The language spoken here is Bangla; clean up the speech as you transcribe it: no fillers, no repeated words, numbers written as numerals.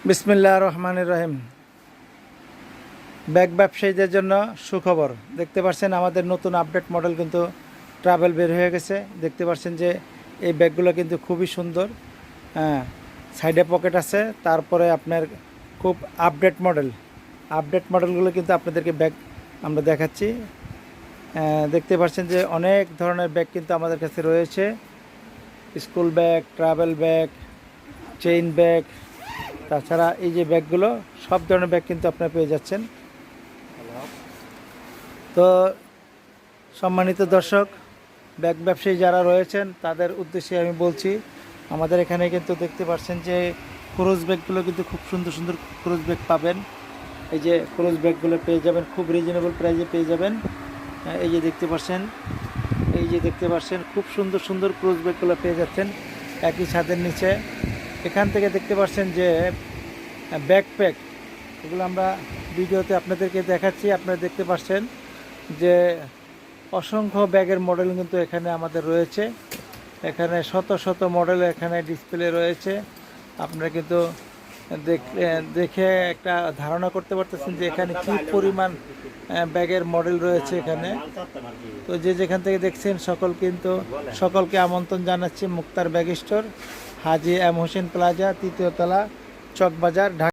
বিসমিল্লাহির রহমানির রহিম। ব্যাগ ব্যবসায়ীদের জন্য সুখবর। দেখতে পাচ্ছেন আমাদের নতুন আপডেট মডেল কিন্তু ট্রাভেল বের হয়ে গেছে। দেখতে পাচ্ছেন যে এই ব্যাগগুলো কিন্তু খুবই সুন্দর। হ্যাঁ, সাইডে পকেট আছে। তারপরে আপনার খুব আপডেট মডেলগুলো কিন্তু আপনাদেরকে ব্যাগ আমরা দেখাচ্ছি। দেখতে পাচ্ছেন যে অনেক ধরনের ব্যাগ কিন্তু আমাদের কাছে রয়েছে। School bag, travel bag, chain bag, তাছাড়া এই যে ব্যাগগুলো, সব ধরনের ব্যাগ কিন্তু আপনারা পেয়ে যাচ্ছেন। তো সম্মানিত দর্শক, ব্যাগ ব্যবসায়ী যারা রয়েছেন তাদের উদ্দেশ্যে আমি বলছি, আমাদের এখানে কিন্তু দেখতে পাচ্ছেন যে ক্রুজ ব্যাগগুলো কিন্তু খুব সুন্দর সুন্দর ক্রুজ ব্যাগ পাবেন। এই যে ক্রুজ ব্যাগগুলো পেয়ে যাবেন, খুব রিজনেবল প্রাইসে পেয়ে যাবেন। এই যে দেখতে পাচ্ছেন খুব সুন্দর সুন্দর ক্রুজ ব্যাগগুলো পেয়ে যাচ্ছেন একই ছাদের নিচে। এখান থেকে দেখতে পাচ্ছেন যে ব্যাকপ্যাক, এগুলো আমরা ভিডিওতে আপনাদেরকে দেখাচ্ছি। আপনারা দেখতে পাচ্ছেন যে অসংখ্য ব্যাগের মডেল কিন্তু এখানে আমাদের রয়েছে। এখানে শত শত মডেল এখানে ডিসপ্লে রয়েছে। আপনারা কিন্তু দেখে একটা ধারণা করতে পারতেছেন যে এখানে কী পরিমাণ ব্যাগের মডেল রয়েছে এখানে। তো যে যেখান থেকে দেখছেন সকলকে আমন্ত্রণ জানাচ্ছি মুক্তার ব্যাগ স্টোর, হাজী এম হোসেন প্লাজা, 3য় তলা, চকবাজার, ঢাকা।